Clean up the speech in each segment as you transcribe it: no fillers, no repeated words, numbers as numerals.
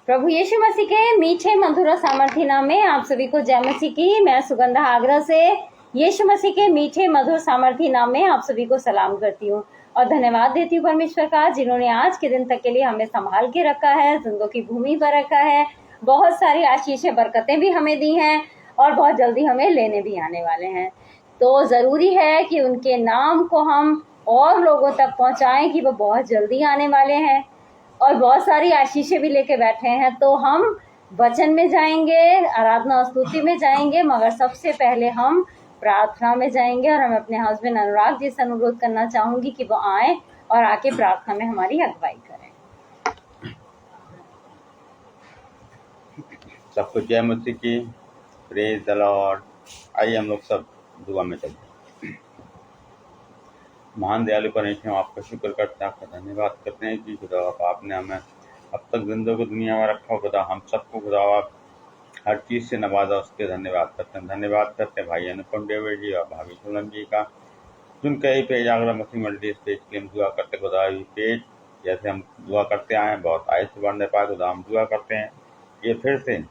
प्रभु यीशु मसीह के मीठे मधुर और सामर्थी नाम में आप सभी को जय मसीह की। मैं सुगंधा आगरा से यीशु मसीह के मीठे मधुर सामर्थी नाम में आप सभी को सलाम करती हूँ और धन्यवाद देती हूँ परमेश्वर का, जिन्होंने आज के दिन तक के लिए हमें संभाल के रखा है, जिंदों की भूमि पर रखा है। बहुत सारी आशीषें बरकतें भी हमें दी हैं और बहुत जल्दी हमें लेने भी आने वाले हैं। तो जरूरी है कि उनके नाम को हम और लोगों तक पहुंचाएं कि वो बहुत जल्दी आने वाले हैं और बहुत सारी आशीषें भी लेके बैठे हैं। तो हम वचन में जाएंगे, आराधना और स्तुति में जाएंगे, मगर सबसे पहले हम प्रार्थना में जाएंगे और हम अपने हस्बैंड अनुराग जी से अनुरोध करना चाहूंगी कि वो आए और आके प्रार्थना में हमारी अगुवाई करें। सबको जय मसीह की, प्रेज द लॉर्ड। आइए हम लोग सब दुआ में चलते हैं। महान दयालु परमेश्वर, हम आपका शुक्र करते हैं, आपका धन्यवाद करते हैं कि खुदा आपने हमें अब तक जिंदगी को दुनिया में रखा। खुदा हम सबको खुदा आप हर चीज़ से नवाजा, उसके धन्यवाद करते हैं। धन्यवाद करते हैं भाई अनुपम डेविड जी और भाभी सोलन जी का, जिनके ही पेज आगरा मसीह मल्टी स्टेज के हम दुआ करते खुदा। ये पेज जैसे हम दुआ करते आए हैं बहुत आहिस्ते बढ़ने पाए खुदा, हम दुआ करते हैं ये फिर से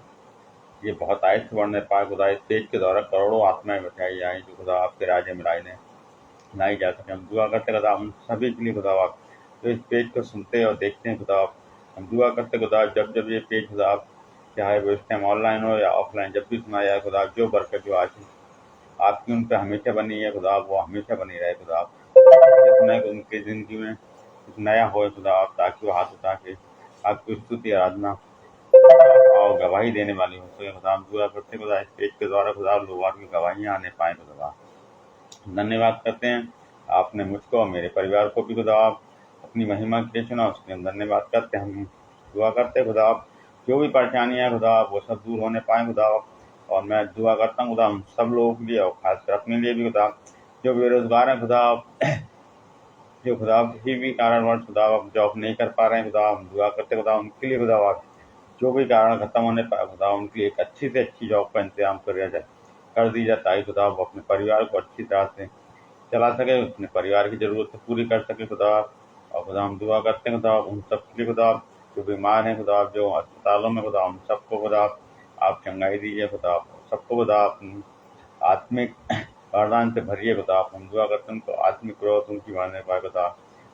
ये बहुत आहिस्ते बढ़ने पाए खुदा। इस पेज के द्वारा करोड़ों आत्माएं बचाई जाएं जो खुदा आपके राज्य में लाई जा सके। हम दुआ करते खुदा उन सभी के लिए खुदा आप तो इस पेज को सुनते और देखते हैं खुदा। हम दुआ करते खुदा जब जब ये पेज खुदा आप चाहे वो इस टाइम ऑनलाइन हो या ऑफलाइन, जब भी सुना जाए खुदा, जो बरकत जो आशीष आपकी उन पर हमेशा बनी है खुदा, वो हमेशा बनी रहे खुदा। सुना कि उनकी जिंदगी में कुछ नया हो खुदा आप, ताकि वो हाथ उठा के आपकी स्तुति आराधना और गवाही देने वाली हो सके खुदा। हम दुआ करते खुदा इस पेज के द्वारा खुदा लोगों की गवाहियाँ आने पाए खुदा। धन्यवाद करते हैं आपने मुझको और मेरे परिवार को भी खुदा आप अपनी महिमा के लिए चुना, उसके लिए धन्यवाद करते हैं। हम दुआ करते खुदा आप जो भी परेशानियाँ खुदा वो सब दूर होने पाए खुदा। और मैं दुआ करता हूँ खुदा हम सब लोगों के लिए और खासकर अपने लिए भी खुदा, जो बेरोजगार हैं खुदा, जो खुदा किसी भी कारणवश खुदा आप जॉब नहीं कर पा रहे हैं खुदा, हम दुआ करते खुदा उनके लिए खुदा आप जो भी कारण खत्म होने पाए खुदा, उनके लिए एक अच्छी से अच्छी जॉब का इंतजाम कर दी जाए, ताकि खुदा वो अपने परिवार को अच्छी तरह से चला सके, अपने परिवार की जरूरतें पूरी कर सके खुदा। और खुदा हम दुआ करते हैं खुदा उन सब के लिए खुदा जो बीमार हैं खुदा, जो अस्पतालों में खुदा, उन सबको खुदा आप चंगाई दीजिए खुदा। सबको खुदा आत्मिक वरदान से भरिए खुदा। हम दुआ करते हैं उनको आत्मिक ग्रोथ उनकी बढ़ने पाए खुदा।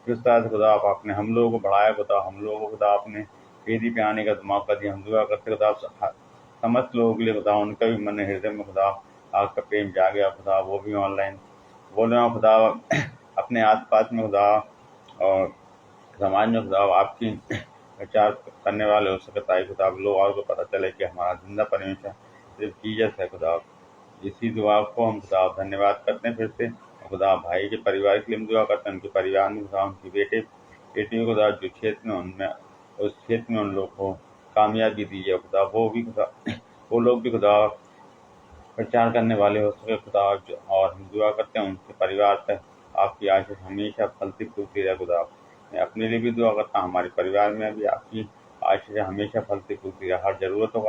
जिस तरह से खुदा आपने हम लोगों को बढ़ाया खुदा, हम लोगों को खुदा आपने वेदी पे आने का मौका दिया। हम दुआ करते खुदा समस्त लोगों के लिए खुदा, उनका भी मन हृदय में खुदा आपका प्रेम जा गया खुदा, वो भी ऑनलाइन बोल रहे हो खुदा अपने आस पास में खुदा और समाज में खुदा आपकी प्रचार करने वाले हो सके, ताकि खुदा लोग और को पता चले कि हमारा जिंदा परमेश्वर सिर्फ जीसस है खुदा। इसी दुआ को हम खुदा धन्यवाद करते हैं फिर से खुदा। भाई के परिवार के लिए हम दुआ करते हैं, उनके परिवार में खुदा, उनकी बेटियों खुदा जो क्षेत्र में उनमें उस क्षेत्र में उन लोग को कामयाबी दीजिए खुदा। वो भी खुदा वो लोग भी खुदा प्रचार करने वाले हो सके खुदा। और हम दुआ करते हैं उनके परिवार तक आपकी आशीष हमेशा फलती फूलती रहे खुदा। मैं अपने लिए भी दुआ करता हूँ, हमारे परिवार में भी आपकी आशीष हमेशा फलती फूलती रहे। हर जरूरतों को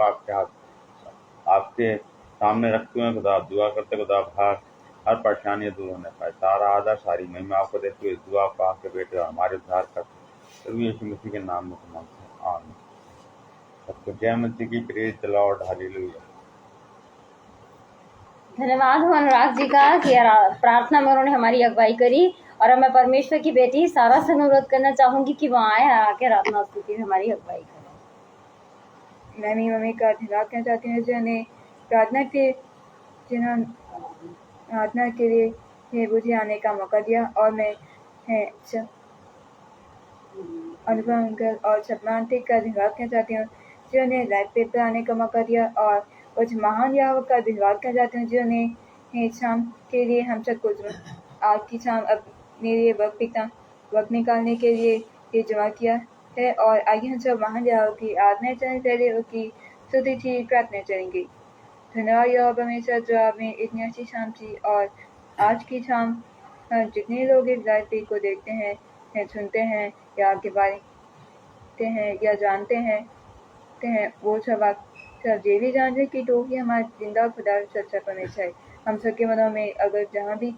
आपके सामने रखते हुए खुदा दुआ करते खुदा हर परेशानी दूर होने पाए। सारा आदर सारी महिमा आपको देते हुए दुआ को आपके बेटे और हमारे उद्धार कर प्रभु यीशु मसीह के नाम में मांगते हैं, आमीन। सबको जय मसीह की, प्रेज द लॉर्ड, हालेलुया। धन्यवाद हो अनुराग जी का कि प्रार्थना में उन्होंने हमारी अगुवाई करी। और अब मैं परमेश्वर की बेटी सारा से अनुरोध करना चाहूंगी कि वो आए आके आराधना स्तुति में हमारी अगुवाई करें। मैं मेरी मम्मी का धन्यवाद करना चाहती हूँ जिन्होंने प्रार्थना के लिए मुझे आने का मौका दिया। और मैं अनुपम अंकल और सपना आंटी का धन्यवाद करना चाहती हूँ जिन्होंने लाइव पेपर आने का मौका दिया। और उस महान याव का धन्यवाद करना चाहती हूँ जिन्होंने शाम के लिए हम सबको आज की शाम अपने लिए वक्त निकालने के लिए ये जमा किया है। और आइए हम सब महान याव की आराधना करने पहले उसकी स्तुति की प्रार्थना करेंगे। धन्यवाद यहोवा परमेश्वर जो आपने इतनी अच्छी शाम की। और आज की शाम जितने लोग इस लाइव पेज को देखते हैं, सुनते हैं या आगे बढ़ते हैं या जानते हैं वो सब आप सब ये भी जान लें कि तो ही हमारा जिंदा खुदा सच्चा परमेश्वर है। हम सबके मनों में अगर जहाँ भी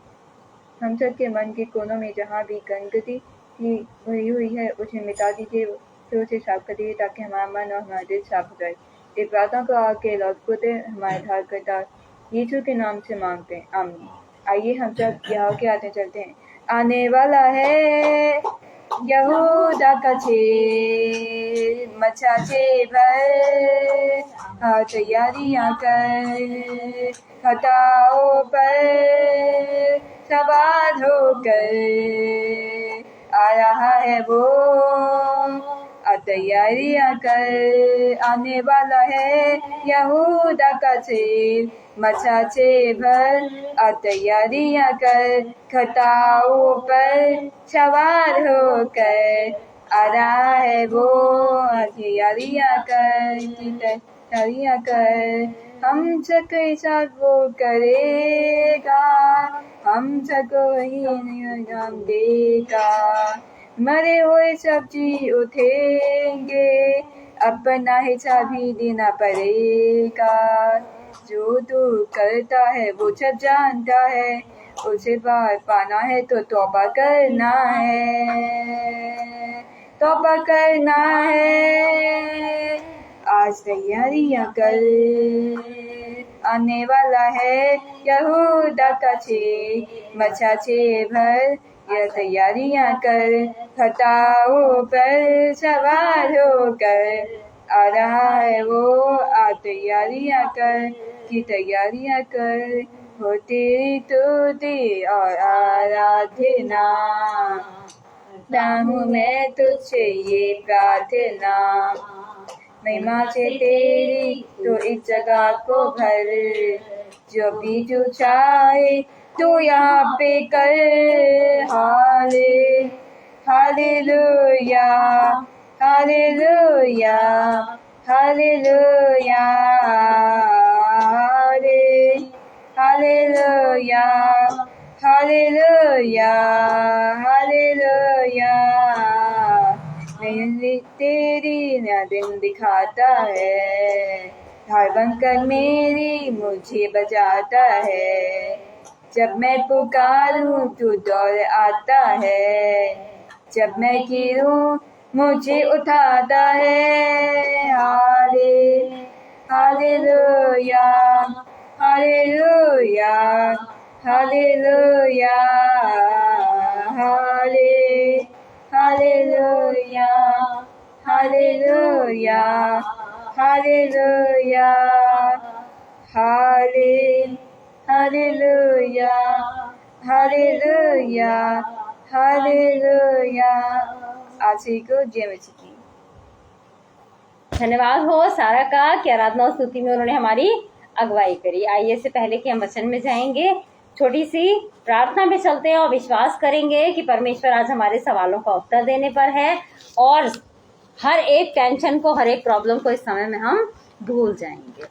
हम सबके मन के कोनों में जहाँ भी गंदगी भरी हुई है उसे मिटा दीजिए सोच से साफ कर दीजिए ताकि हमारा मन और हमारा दिल साफ हो जाए। इस प्रार्थना को आके लौट को दे हमारे धार करता यीशु के नाम से मांगते हैं, आमीन। आइए हम सब यहाँ के आते चलते हैं। आने वाला है यहूदा का छेद, मचाचे भर हाँ तैयारियां कर, खताओं पर सवार होकर आ रहा है वो, तैयारियां कर। आने वाला है यहूदा का छेद, मचाचे भर तैयारियां कर, खताओं पर सवार होकर आ रहा है वो, तैयारियां कर। हम सबके साथ वो करेगा, हम सबको ही नाम देगा। मरे हुए सब जी उठेंगे, अपना हिसाब भी देना पड़ेगा। जो तू करता है वो सब जानता है, उसे बाहर पाना है तो तौबा करना है, तौबा करना है। आज तैयारियां कर, आने वाला है यहूदा का छेद, मचाचे भर यह तैयारियां कर, खताओं पर सवार होकर आ रहा है वो, तैयारियां कर की तैयारियां कर। हो तेरी स्तुति और आराधना, दामू मैं तुझसे ये प्रार्थना। महिमा से तेरी तो इस जगह को भर, जो भी तू चाहे तू यहाँ पे कर। Hallelujah hallelujah hallelujah hallelujah hallelujah hallelujah. तेरी न दिन दिखाता है, धार बनकर मेरी मुझे बजाता है। जब मैं पुकारूं तू दौड़ आता है, जब मैं गिरूं मुझे उठाता है। Hallelujah hallelujah hallelujah hallelujah hallelujah hallelujah hallelujah hallelujah hallelujah. आशी को जय मसीह की। धन्यवाद हो सारा का कि आराधना और स्तुति में उन्होंने हमारी अगुवाई करी। आइए से पहले कि हम वचन में जाएंगे, छोटी सी प्रार्थना में चलते हैं और विश्वास करेंगे कि परमेश्वर आज हमारे सवालों का उत्तर देने पर है और हर एक टेंशन को, हर एक प्रॉब्लम को इस समय में हम भूल जाएंगे।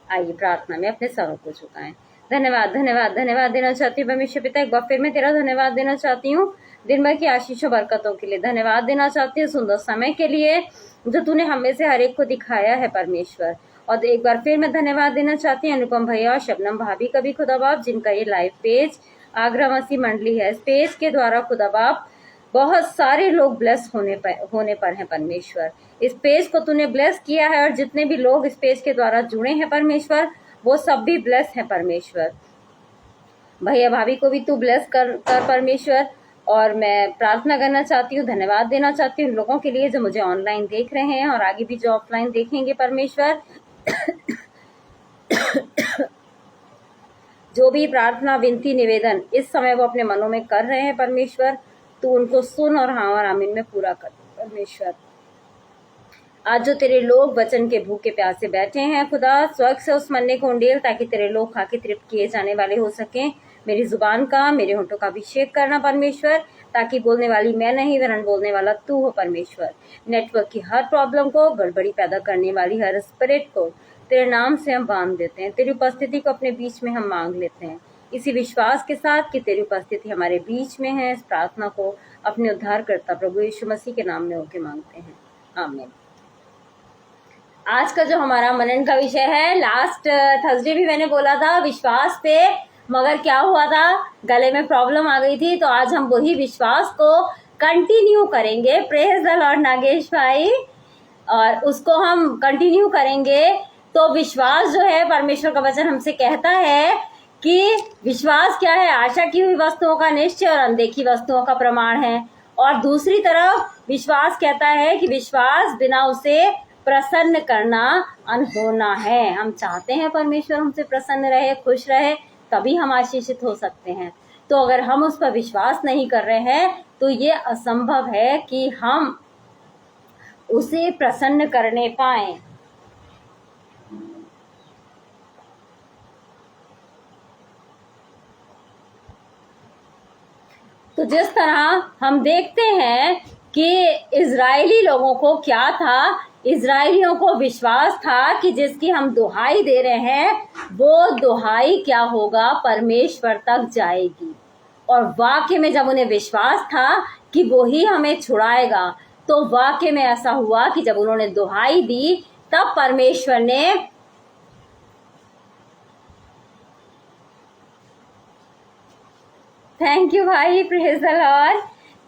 आइए प्रार्थना में अपने सरों को झुकाएं। धन्यवाद धन्यवाद धन्यवाद देना चाहती हूँ परमेश्वर पिता, एक बार फिर मैं तेरा धन्यवाद देना चाहती हूँ दिन भर की आशीषों बरकतों के लिए। धन्यवाद देना चाहती हूँ सुंदर समय के लिए जो तूने हमें से हर एक को दिखाया है परमेश्वर। और एक बार फिर मैं धन्यवाद देना चाहती हूँ अनुपम भैया और शबनम भाभी का भी खुदा बाप, जिनका ये लाइव पेज आगरा मसीह मंडली है। इस पेज के द्वारा खुदा बाप बहुत सारे लोग ब्लेस होने पर हैं परमेश्वर। इस पेज को तूने ब्लेस किया है और जितने भी लोग इस पेज के द्वारा जुड़े हैं परमेश्वर वो सब भी ब्लेस हैं परमेश्वर। भैया भाभी को भी तू ब्लेस कर परमेश्वर। और मैं प्रार्थना करना चाहती हूँ, धन्यवाद देना चाहती हूँ लोगों के लिए जो मुझे ऑनलाइन देख रहे हैं और आगे भी जो ऑफलाइन देखेंगे परमेश्वर। जो भी प्रार्थना विनती निवेदन इस समय वो अपने मनों में कर रहे हैं परमेश्वर, तू उनको सुन और हाँ और आमीन में पूरा कर परमेश्वर। आज जो तेरे लोग वचन के भूखे प्यासे बैठे हैं खुदा, स्वर्ग से उस मन्ने को उंडेल ताकि तेरे लोग खा के तृप्त किए जाने वाले हो सकें। मेरी जुबान का, मेरे होंठों का अभिषेक करना परमेश्वर, ताकि बोलने वाली मैं नहीं वरन बोलने वाला तू हो परमेश्वर। नेटवर्क की हर प्रॉब्लम को, गड़बड़ी पैदा करने वाली हर स्पिरिट को तेरे नाम से हम बांध देते हैं। तेरी उपस्थिति को अपने बीच में हम मांग लेते हैं इसी विश्वास के साथ कि तेरी उपस्थिति हमारे बीच में है। इस प्रार्थना को अपने उद्धारकर्ता प्रभु यीशु मसीह के नाम में होके मांगते हैं, आमीन। आज का जो हमारा मनन का विषय है, लास्ट थर्सडे भी मैंने बोला था विश्वास पे, मगर क्या हुआ था, गले में प्रॉब्लम आ गई थी। तो आज हम वही विश्वास को कंटिन्यू करेंगे। प्रेज द लॉर्ड नागेश भाई। और उसको हम कंटिन्यू करेंगे तो विश्वास जो है, परमेश्वर का वचन हमसे कहता है कि विश्वास क्या है? आशा की हुई वस्तुओं का निश्चय और अनदेखी वस्तुओं का प्रमाण है। और दूसरी तरफ विश्वास कहता है कि विश्वास बिना उसे प्रसन्न करना अनहोना है। हम चाहते हैं परमेश्वर हमसे प्रसन्न रहे, खुश रहे, तभी हम आशीषित हो सकते हैं। तो अगर हम उस पर विश्वास नहीं कर रहे हैं तो ये असंभव है कि हम उसे प्रसन्न करने पाए। तो जिस तरह हम देखते हैं कि इजरायली लोगों को क्या था, इजरायलियों को विश्वास था कि जिसकी हम दुहाई दे रहे हैं वो दुहाई क्या होगा, परमेश्वर तक जाएगी। और वाकई में जब उन्हें विश्वास था कि वो ही हमें छुड़ाएगा, तो वाकई में ऐसा हुआ कि जब उन्होंने दुहाई दी तब परमेश्वर ने थैंक यू भाई, प्रेज द लॉर्ड।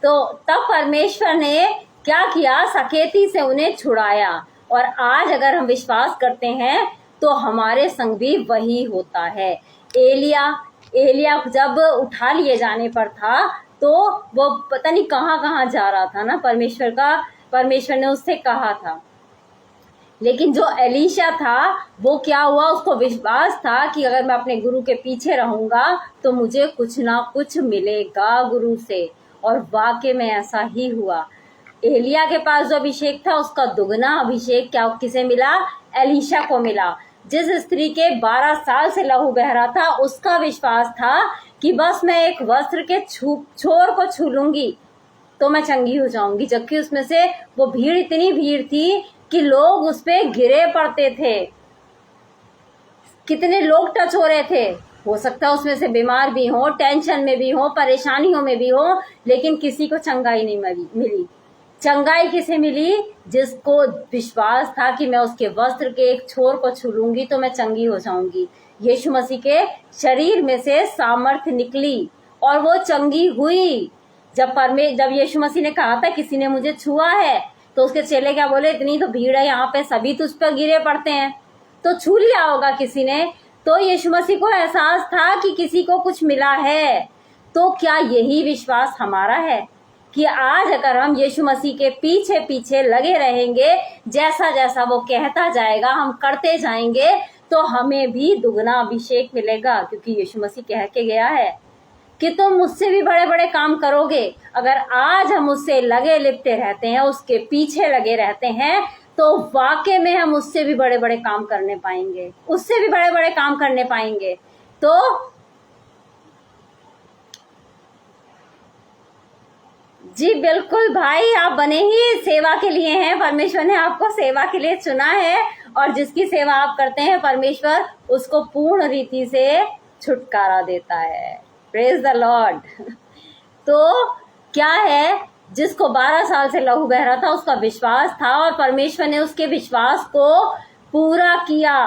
तो तब परमेश्वर ने क्या किया, सकेती से उन्हें छुड़ाया। और आज अगर हम विश्वास करते हैं तो हमारे संग भी वही होता है। एलिया जब उठा लिए जाने पर था तो वो पता नहीं कहाँ कहाँ जा रहा था ना, परमेश्वर ने उससे कहा था। लेकिन जो एलीशा था वो क्या हुआ, उसको विश्वास था कि अगर मैं अपने गुरु के पीछे रहूंगा तो मुझे कुछ ना कुछ मिलेगा गुरु से। और वाकई में ऐसा ही हुआ। एलिया के पास जो अभिषेक था उसका दुगना अभिषेक क्या किसे मिला, एलीशा को मिला। जिस स्त्री के 12 साल से लहू बह रहा था उसका विश्वास था कि बस मैं एक वस्त्र के छोर को छू लूंगी तो मैं चंगी हो जाऊंगी। जबकि उसमें से वो भीड़, इतनी भीड़ थी कि लोग उस पे गिरे पड़ते थे। कितने लोग टच हो रहे थे, हो सकता है उसमें से बीमार भी हो, टेंशन में भी हो, परेशानियों में भी हो, लेकिन किसी को चंगाई नहीं मिली। चंगाई किसे मिली, जिसको विश्वास था कि मैं उसके वस्त्र के एक छोर को छू लूंगी तो मैं चंगी हो जाऊंगी। यीशु मसीह के शरीर में से सामर्थ्य निकली और वो चंगी हुई। जब यीशु मसीह ने कहा था किसी ने मुझे छुआ है, तो उसके चेले क्या बोले, इतनी तो भीड़ है यहाँ पे, सभी तो उस पर गिरे पड़ते हैं, तो छू लिया होगा किसी ने। तो यीशु मसीह को एहसास था कि किसी को कुछ मिला है। तो क्या यही विश्वास हमारा है कि आज अगर हम यीशु मसीह के पीछे पीछे लगे रहेंगे, जैसा जैसा वो कहता जाएगा हम करते जाएंगे, तो हमें भी दुगना अभिषेक मिलेगा। क्योंकि यीशु मसीह कह के गया है कि तुम मुझसे भी बड़े बड़े काम करोगे। अगर आज हम उससे लगे लिपटे रहते हैं, उसके पीछे लगे रहते हैं, तो वाकई में हम उससे भी बड़े बड़े काम करने पाएंगे, उससे भी बड़े बड़े काम करने पाएंगे। तो जी बिल्कुल भाई, आप बने ही सेवा के लिए हैं। परमेश्वर ने आपको सेवा के लिए चुना है और जिसकी सेवा आप करते हैं परमेश्वर उसको पूर्ण रीति से छुटकारा देता है। Praise the Lord. तो क्या है, जिसको 12 साल से लहू बह रहा था उसका विश्वास था और परमेश्वर ने उसके विश्वास को पूरा किया।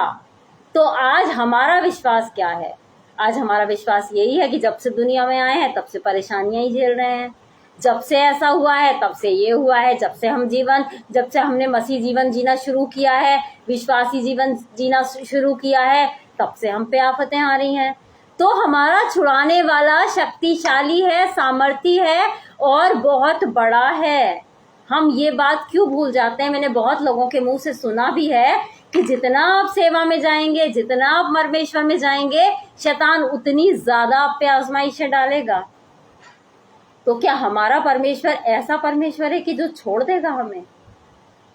तो आज हमारा विश्वास क्या है? आज हमारा विश्वास यही है कि जब से दुनिया में आए हैं तब से परेशानियां ही झेल रहे हैं, जब से ऐसा हुआ है तब से ये हुआ है, जब से हमने मसीह जीवन जीना शुरू किया है, विश्वासी जीवन जीना शुरू किया है, तब से हम पे आफतें आ रही हैं। तो हमारा छुड़ाने वाला शक्तिशाली है, सामर्थी है और बहुत बड़ा है। हम ये बात क्यों भूल जाते हैं? मैंने बहुत लोगों के मुंह से सुना भी है कि जितना आप सेवा में जाएंगे, जितना आप परमेश्वर में जाएंगे, शैतान उतनी ज्यादा आप पे आजमाइशें डालेगा। तो क्या हमारा परमेश्वर ऐसा परमेश्वर है कि जो छोड़ देगा हमें?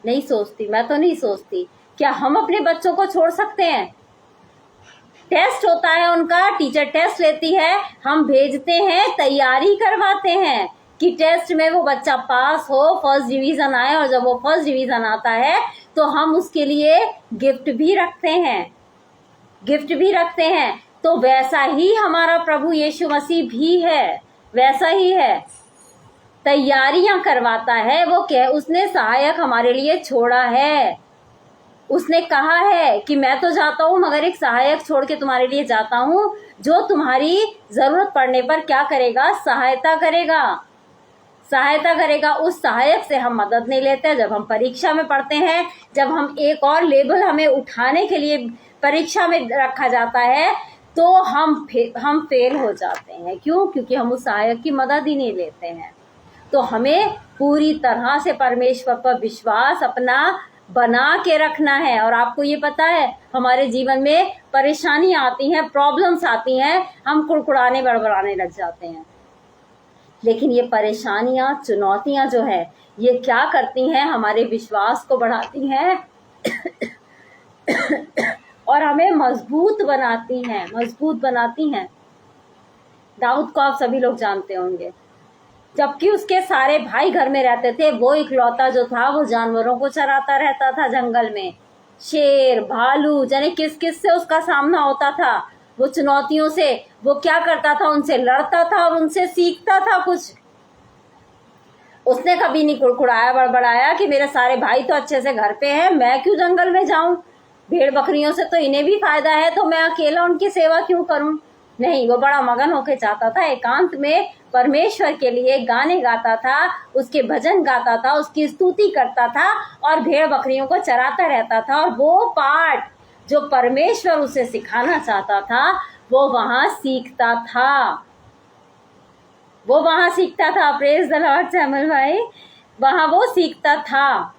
नहीं सोचती, मैं तो नहीं सोचती। क्या हम अपने बच्चों को छोड़ सकते हैं? टेस्ट होता है उनका, टीचर टेस्ट लेती है, हम भेजते हैं, तैयारी करवाते हैं कि टेस्ट में वो बच्चा पास हो, फर्स्ट डिवीजन आए। और जब वो फर्स्ट डिवीजन आता है तो हम उसके लिए गिफ्ट भी रखते हैं। तो वैसा ही हमारा प्रभु यीशु मसीह भी है, वैसा ही है, तैयारियां करवाता है। उसने सहायक हमारे लिए छोड़ा है। उसने कहा है कि मैं तो जाता हूं मगर एक सहायक छोड़ के तुम्हारे लिए जाता हूं, जो तुम्हारी जरूरत पड़ने पर क्या करेगा, सहायता करेगा। सहायता करेगा, उस सहायक से हम मदद नहीं लेते। जब हम परीक्षा में पढ़ते हैं, जब हम एक और लेवल हमें उठाने के लिए परीक्षा में रखा जाता है, तो हम फेल हो जाते हैं। क्यों? क्योंकि हम उस सहायक की मदद ही नहीं लेते हैं। तो हमें पूरी तरह से परमेश्वर पर विश्वास अपना बना के रखना है। और आपको ये पता है, हमारे जीवन में परेशानियां आती हैं, प्रॉब्लम्स आती हैं, हम कुड़कुड़ाने बड़बड़ाने लग जाते हैं। लेकिन ये परेशानियां, चुनौतियां जो है, ये क्या करती हैं? हमारे विश्वास को बढ़ाती हैं और हमें मजबूत बनाती हैं। दाऊद को आप सभी लोग जानते होंगे, जबकि उसके सारे भाई घर में रहते थे, वो इकलौता जो था वो जानवरों को चराता रहता था जंगल में। शेर, भालू, जाने किस किस से उसका सामना होता था। वो चुनौतियों से वो क्या करता था? उनसे लड़ता था और उनसे सीखता था कुछ। उसने कभी नहीं कुड़कुड़ाया बड़बड़ाया कि मेरे सारे भाई तो अच्छे से घर पे हैं, मैं क्यों जंगल में जाऊं? भेड़ बकरियों से तो इन्हें भी फायदा है, तो मैं अकेला उनकी सेवा क्यों करूं? नहीं, वो बड़ा मगन होके चाहता था, एकांत में परमेश्वर के लिए गाने गाता था, उसके भजन गाता था, उसकी स्तुति करता था और भेड़ बकरियों को चराता रहता था। और वो पाठ जो परमेश्वर उसे सिखाना चाहता था, वो वहां सीखता था। प्रेज द लॉर्ड श्यामल भाई, वहां वो सीखता था।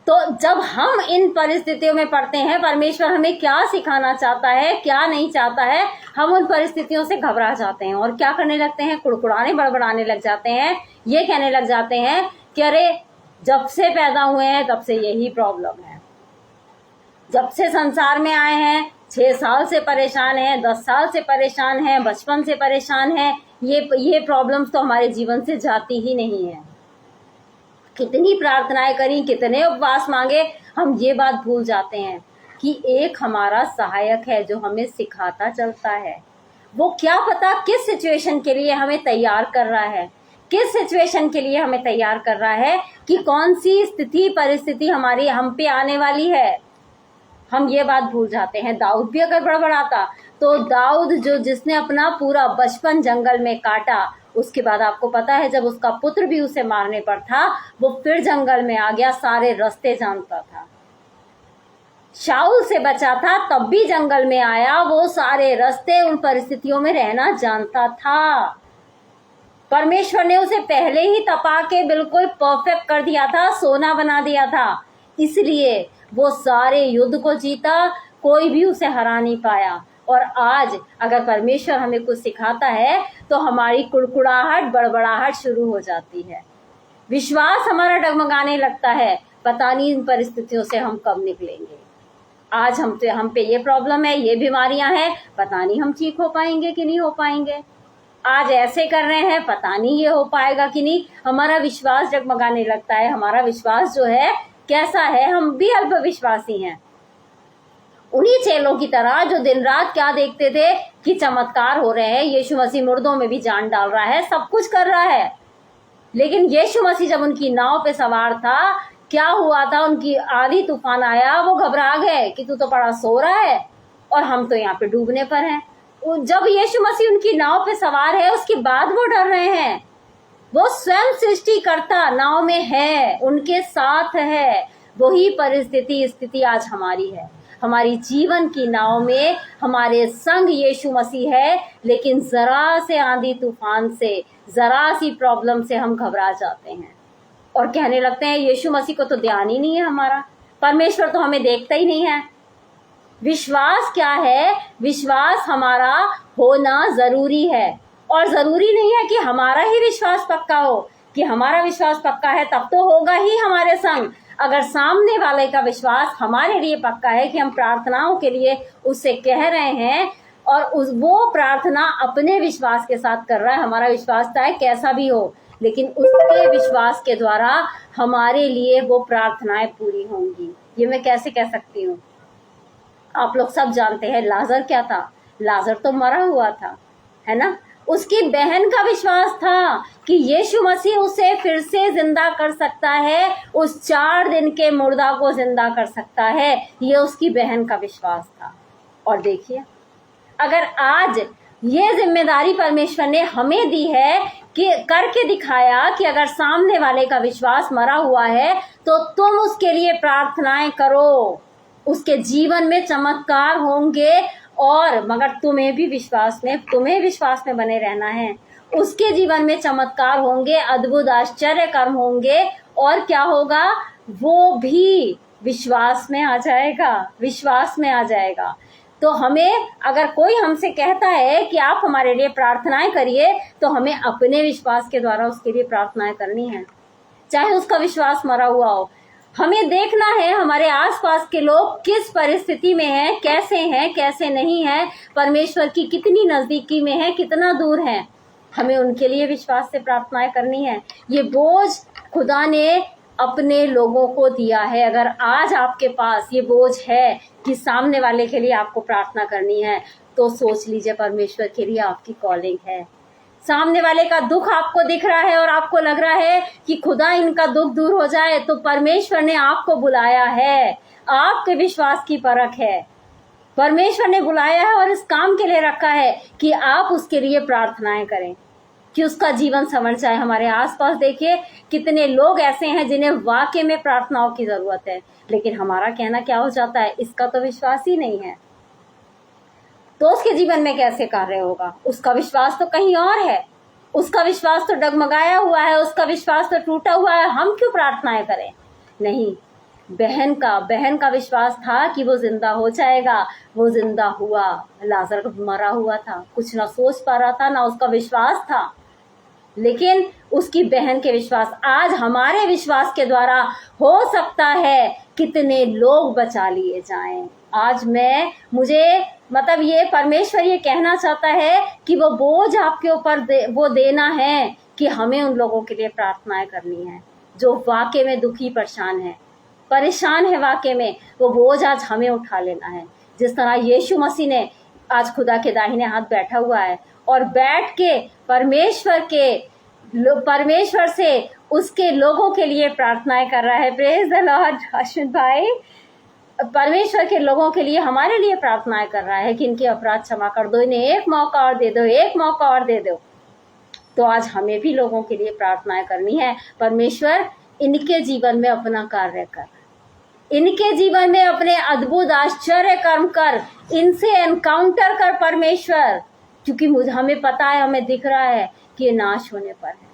तो जब हम इन परिस्थितियों में पढ़ते हैं, परमेश्वर हमें क्या सिखाना चाहता है, क्या नहीं चाहता है, हम उन परिस्थितियों से घबरा जाते हैं और क्या करने लगते हैं? कुड़कुड़ाने बड़बड़ाने लग जाते हैं। ये कहने लग जाते हैं कि अरे, जब से पैदा हुए हैं तब से यही प्रॉब्लम है, जब से संसार में आए हैं 6 साल से परेशान हैं, 10 साल से परेशान हैं, बचपन से परेशान हैं। ये प्रॉब्लम्स तो हमारे जीवन से जाती ही नहीं है। कितनी प्रार्थनाएं करी, कितने उपवास मांगे, हम ये बात भूल जाते हैं कि एक हमारा सहायक है जो हमें सिखाता चलता है। वो क्या पता किस सिचुएशन के लिए हमें तैयार कर रहा है, कि कौन सी स्थिति परिस्थिति हमारी हम पे आने वाली है। हम ये बात भूल जाते हैं। दाऊद भी अगर बड़बड़ाता, तो दाऊद जिसने अपना पूरा बचपन जंगल में काटा, उसके बाद आपको पता है जब उसका पुत्र भी उसे मारने पर था, वो फिर जंगल में आ गया, सारे रास्ते जानता था। शाऊल से बचा था, तब भी जंगल में आया, वो सारे रास्ते, उन परिस्थितियों में रहना जानता था। परमेश्वर ने उसे पहले ही तपा के बिल्कुल परफेक्ट कर दिया था, सोना बना दिया था, इसलिए वो सारे युद्ध को जीता, कोई भी उसे हरा नहीं पाया। और आज अगर परमेश्वर हमें कुछ सिखाता है तो हमारी कुड़कुड़ाहट, बड़बड़ाहट शुरू हो जाती है, विश्वास हमारा डगमगाने लगता है। पता नहीं इन परिस्थितियों से हम कब निकलेंगे। आज हम पे ये प्रॉब्लम है, ये बीमारियां हैं, पता नहीं हम ठीक हो पाएंगे कि नहीं हो पाएंगे। आज ऐसे कर रहे हैं, पता नहीं ये हो पाएगा कि नहीं। हमारा विश्वास डगमगाने लगता है। हमारा विश्वास जो है कैसा है? हम भी अल्पविश्वासी हैं। उन्हीं चेलों की तरह जो दिन रात क्या देखते थे कि चमत्कार हो रहे हैं, यीशु मसीह मुर्दों में भी जान डाल रहा है, सब कुछ कर रहा है। लेकिन यीशु मसीह जब उनकी नाव पे सवार था, क्या हुआ था? उनकी आंधी तूफान आया, वो घबरा गए कि तू तो बड़ा सो रहा है और हम तो यहाँ पे डूबने पर हैं। जब यीशु मसीह उनकी नाव पे सवार है, उसके बाद वो डर रहे हैं। वो स्वयं सृष्टिकर्ता नाव में है, उनके साथ है। वही स्थिति आज हमारी है। हमारी जीवन की नाव में हमारे संग यीशु मसीह है, लेकिन जरा से आंधी तूफान से, जरा सी प्रॉब्लम से हम घबरा जाते हैं और कहने लगते हैं यीशु मसीह को तो ध्यान ही नहीं है हमारा, परमेश्वर तो हमें देखता ही नहीं है। विश्वास क्या है? विश्वास हमारा होना जरूरी है, और जरूरी नहीं है कि हमारा ही विश्वास पक्का हो। कि हमारा विश्वास पक्का है तब तो होगा ही हमारे संग। अगर सामने वाले का विश्वास हमारे लिए पक्का है कि हम प्रार्थनाओं के लिए उससे कह रहे हैं और वो प्रार्थना अपने विश्वास के साथ कर रहा है, हमारा विश्वास चाहे कैसा भी हो, लेकिन उसके विश्वास के द्वारा हमारे लिए वो प्रार्थनाएं पूरी होंगी। ये मैं कैसे कह सकती हूँ? आप लोग सब जानते हैं लाजर क्या था? लाजर तो मरा हुआ था, है ना? उसकी बहन का विश्वास था कि यीशु मसीह उसे फिर से जिंदा कर सकता है, उस 4 दिन के मुर्दा को जिंदा कर सकता है। ये उसकी बहन का विश्वास था। और देखिए, अगर आज ये जिम्मेदारी परमेश्वर ने हमें दी है कि करके दिखाया कि अगर सामने वाले का विश्वास मरा हुआ है तो तुम उसके लिए प्रार्थनाएं करो, उसके जीवन में चमत्कार होंगे। और मगर तुम्हें विश्वास में बने रहना है। उसके जीवन में चमत्कार होंगे, अद्भुत आश्चर्य कर्म होंगे, और क्या होगा, वो भी विश्वास में आ जाएगा। तो हमें, अगर कोई हमसे कहता है कि आप हमारे लिए प्रार्थनाएं करिए, तो हमें अपने विश्वास के द्वारा उसके लिए प्रार्थनाएं करनी है, चाहे उसका विश्वास मरा हुआ हो। हमें देखना है हमारे आसपास के लोग किस परिस्थिति में हैं, कैसे नहीं हैं, परमेश्वर की कितनी नजदीकी में है, कितना दूर है। हमें उनके लिए विश्वास से प्रार्थनाएं करनी है। ये बोझ खुदा ने अपने लोगों को दिया है। अगर आज आपके पास ये बोझ है कि सामने वाले के लिए आपको प्रार्थना करनी है, तो सोच लीजिए परमेश्वर के लिए आपकी कॉलिंग है। सामने वाले का दुख आपको दिख रहा है और आपको लग रहा है कि खुदा इनका दुख दूर हो जाए, तो परमेश्वर ने आपको बुलाया है। आपके विश्वास की परख है, परमेश्वर ने बुलाया है और इस काम के लिए रखा है कि आप उसके लिए प्रार्थनाएं करें कि उसका जीवन संवर जाए। हमारे आसपास देखिए कितने लोग ऐसे हैं जिन्हें वाकई में प्रार्थनाओं की जरूरत है, लेकिन हमारा कहना क्या हो जाता है, इसका तो विश्वास ही नहीं है, तो उसके जीवन में कैसे कार्य होगा। उसका विश्वास तो कहीं और है, उसका विश्वास तो डगमगाया हुआ है, उसका विश्वास तो टूटा हुआ है। हम क्यों प्रार्थनाएं करें? नहीं, बहन का विश्वास था कि वो जिंदा हो जाएगा, वो जिंदा हुआ। लाजर मरा हुआ था, कुछ ना सोच पा रहा था, ना उसका विश्वास था, लेकिन उसकी बहन के विश्वास, आज हमारे विश्वास के द्वारा हो सकता है कितने लोग बचा लिए जाएं। आज ये परमेश्वर ये कहना चाहता है कि वो बोझ आपके ऊपर वो देना है कि हमें उन लोगों के लिए प्रार्थनाएं करनी है जो वाकई में दुखी परेशान है वाकई में। वो बोझ आज हमें उठा लेना है। जिस तरह यीशु मसीह ने आज खुदा के दाहिने हाथ बैठा हुआ है और बैठ के परमेश्वर से उसके लोगों के लिए प्रार्थनाएं कर रहा है। Praise the Lord. अश्विन भाई परमेश्वर के लोगों के लिए, हमारे लिए प्रार्थनाएं कर रहा है कि इनके अपराध क्षमा कर दो, इन्हें एक मौका और दे दो। तो आज हमें भी लोगों के लिए प्रार्थनाएं करनी है। परमेश्वर इनके जीवन में अपना कार्य कर, इनके जीवन में अपने अद्भुत आश्चर्य कर्म कर, इनसे एनकाउंटर कर परमेश्वर, क्योंकि हमें पता है, हमें दिख रहा है कि ये नाश होने पर है,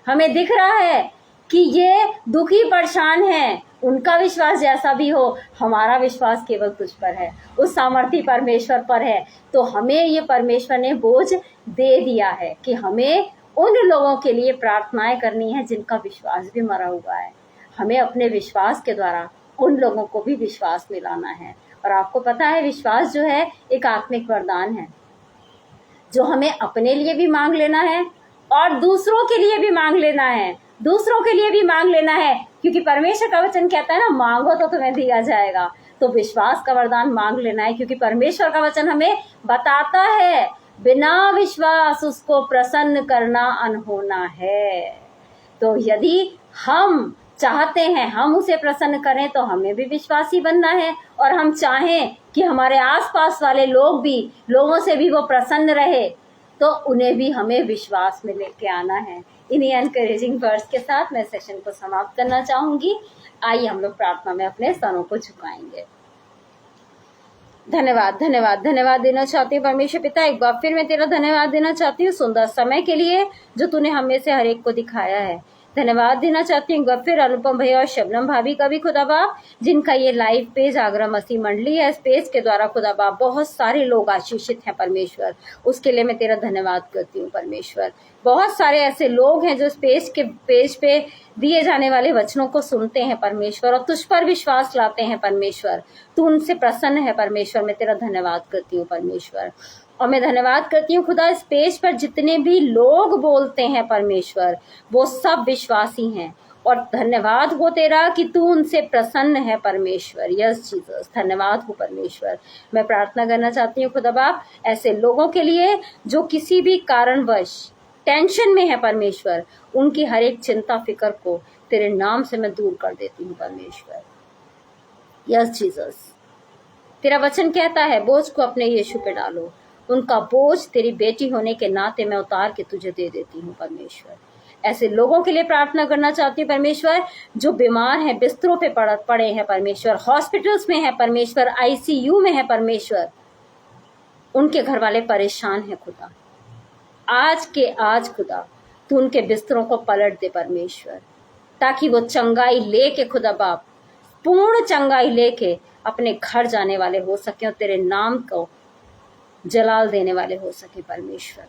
हमें दिख रहा है कि ये दुखी परेशान है। उनका विश्वास जैसा भी हो, हमारा विश्वास केवल तुझ पर है, उस सामर्थी परमेश्वर पर है। तो हमें ये परमेश्वर ने बोझ दे दिया है कि हमें उन लोगों के लिए प्रार्थनाएं करनी है जिनका विश्वास भी मरा हुआ है। हमें अपने विश्वास के द्वारा उन लोगों को भी विश्वास में लाना है। और आपको पता है, विश्वास जो है एक आत्मिक वरदान है जो हमें अपने लिए भी मांग लेना है और दूसरों के लिए भी मांग लेना है, क्योंकि परमेश्वर का वचन कहता है ना, मांगो तो तुम्हें दिया जाएगा। तो विश्वास का वरदान मांग लेना है, क्योंकि परमेश्वर का वचन हमें बताता है बिना विश्वास उसको प्रसन्न करना अनहोना है। तो यदि हम चाहते हैं हम उसे प्रसन्न करें, तो हमें भी विश्वासी बनना है, और हम चाहें कि हमारे आसपास वाले लोगों से भी वो प्रसन्न रहे, तो उन्हें भी हमें विश्वास में लेके आना है। इन्हीं एनकरेजिंग वर्ड्स के साथ मैं सेशन को समाप्त करना चाहूंगी। आइए हम लोग प्रार्थना में अपने स्तनों को झुकाएंगे। धन्यवाद देना चाहती हूँ परमेश्वर पिता, एक बार फिर मैं तेरा धन्यवाद देना चाहती हूँ सुंदर समय के लिए जो तूने हमें से हर एक को दिखाया है। धन्यवाद देना चाहती हूँ फिर अनुपम भैया और शबनम भाभी का भी खुदा बाप, जिनका ये लाइव पेज आगरा मसीह मंडली है। इस पेज के द्वारा खुदा बाप बहुत सारे लोग आशीषित हैं परमेश्वर, उसके लिए मैं तेरा धन्यवाद करती हूँ परमेश्वर। बहुत सारे ऐसे लोग हैं जो इस पेज पे दिए जाने वाले वचनों को सुनते हैं परमेश्वर और तुझ पर विश्वास लाते हैं परमेश्वर। तू उनसे प्रसन्न है परमेश्वर, मैं तेरा धन्यवाद करती हूँ परमेश्वर। और मैं धन्यवाद करती हूँ खुदा, इस पेज पर जितने भी लोग बोलते हैं परमेश्वर, वो सब विश्वासी हैं, और धन्यवाद हो तेरा कि तू उनसे प्रसन्न है परमेश्वर। यस जीसस, धन्यवाद हो परमेश्वर। मैं प्रार्थना करना चाहती हूँ खुदा बाप ऐसे लोगों के लिए जो किसी भी कारणवश टेंशन में है परमेश्वर, उनकी हर एक चिंता फिक्र को तेरे नाम से मैं दूर कर देती हूँ परमेश्वर। यस जीसस, तेरा वचन कहता है बोझ को अपने यीशु पे डालो उनका बोझ तेरी बेटी होने के नाते मैं उतार के तुझे दे देती हूँ परमेश्वर। ऐसे लोगों के लिए प्रार्थना करना चाहती हूँ परमेश्वर, जो बीमार हैं, बिस्तरों पे पड़े हैं परमेश्वर, हॉस्पिटल्स में हैं परमेश्वर, ICU में है परमेश्वर, उनके घर वाले परेशान हैं खुदा। आज के आज खुदा तू उनके बिस्तरों को पलट दे परमेश्वर, ताकि वो चंगाई लेके खुदा बाप, पूर्ण चंगाई लेके अपने घर जाने वाले हो सके और तेरे नाम को जलाल देने वाले हो सके परमेश्वर।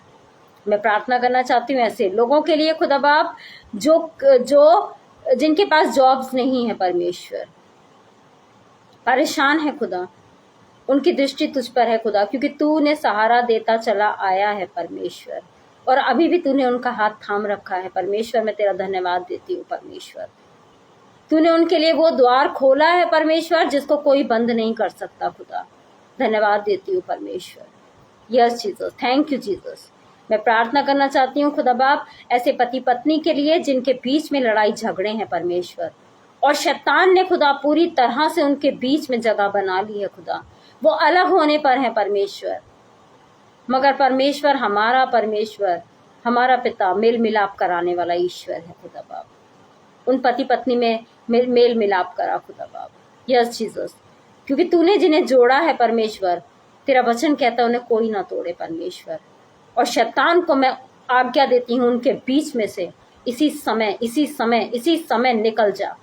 मैं प्रार्थना करना चाहती हूँ ऐसे लोगों के लिए खुदा बाप, जो जिनके पास जॉब्स नहीं है परमेश्वर, परेशान है खुदा, उनकी दृष्टि तुझ पर है खुदा, क्योंकि तूने सहारा देता चला आया है परमेश्वर, और अभी भी तूने उनका हाथ थाम रखा है परमेश्वर। मैं तेरा धन्यवाद देती हूँ परमेश्वर। तूने उनके लिए वो द्वार खोला है परमेश्वर जिसको कोई बंद नहीं कर सकता खुदा। धन्यवाद देती हूँ परमेश्वर। Yes Jesus, thank you Jesus. मैं प्रार्थना करना चाहती हूँ खुदा बाप ऐसे पति पत्नी के लिए जिनके बीच में लड़ाई झगड़े हैं परमेश्वर, और शैतान ने खुदा पूरी तरह से उनके बीच में जगह बना ली है खुदा। वो अलग होने पर है परमेश्वर, मगर परमेश्वर, हमारा पिता मेल मिलाप कराने वाला ईश्वर है खुदा बाप। उन पति पत्नी में मेल मिलाप करा खुदा बाप। यस जीसस, क्योंकि तूने जिन्हें जोड़ा है परमेश्वर, तेरा वचन कहता है उन्हें कोई ना तोड़े परमेश्वर। और शैतान को मैं आज्ञा देती हूँ उनके बीच में से इसी समय निकल जा।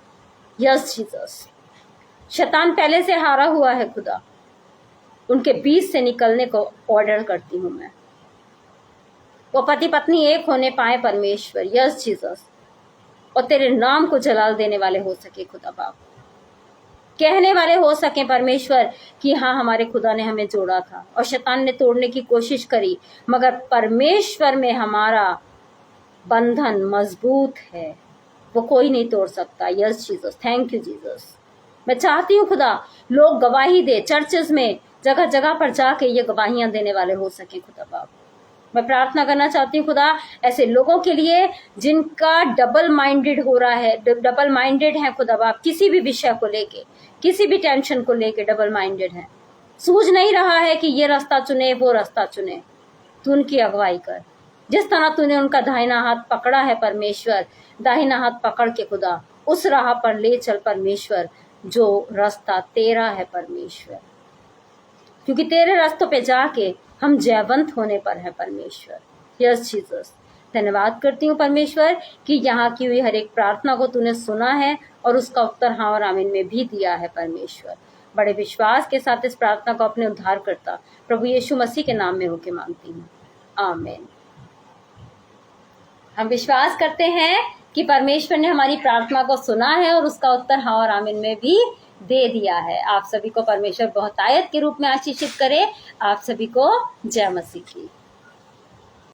यस जीसस, शैतान पहले से हारा हुआ है खुदा, उनके बीच से निकलने को ऑर्डर करती हूँ मैं। वो पति पत्नी एक होने पाए परमेश्वर। यस जीसस, और तेरे नाम को जलाल देने वाले हो सके खुदा बाप, कहने वाले हो सके परमेश्वर कि हाँ, हमारे खुदा ने हमें जोड़ा था और शैतान ने तोड़ने की कोशिश करी, मगर परमेश्वर में हमारा बंधन मजबूत है, वो कोई नहीं तोड़ सकता। Yes Jesus, thank you Jesus. मैं चाहती हूँ खुदा लोग गवाही दे, चर्चेस में जगह जगह पर जाके ये गवाहियां देने वाले हो सके खुदा बाप। मैं प्रार्थना करना चाहती हूँ खुदा ऐसे लोगों के लिए जिनका डबल माइंडेड हो रहा है, डबल माइंडेड है खुदा बाप, किसी भी विषय को लेके, किसी भी टेंशन को लेके डबल माइंडेड है, सूझ नहीं रहा है कि ये रास्ता चुने वो रास्ता चुने। तू उनकी अगुवाई कर, जिस तरह तूने उनका दाहिना हाथ पकड़ा है परमेश्वर, दाहिना हाथ पकड़ के खुदा उस राह पर ले चल परमेश्वर जो रास्ता तेरा है परमेश्वर, क्योंकि तेरे रास्तों पे जाके हम जयवंत होने पर है परमेश्वर। यस जीसस, धन्यवाद करती हूँ परमेश्वर कि यहाँ की हुई हर एक प्रार्थना को तूने सुना है और उसका उत्तर हाँ और आमीन में भी दिया है परमेश्वर। बड़े विश्वास के साथ इस प्रार्थना को अपने उद्धारकर्ता प्रभु यीशु मसीह के नाम में होके मांगती हूँ, आमीन। हम विश्वास करते हैं कि परमेश्वर ने हमारी प्रार्थना को सुना है और उसका उत्तर हाँ और आमीन में भी दे दिया है। आप सभी को परमेश्वर बहुतायत के रूप में आशीषित करे। आप सभी को जय मसीह की।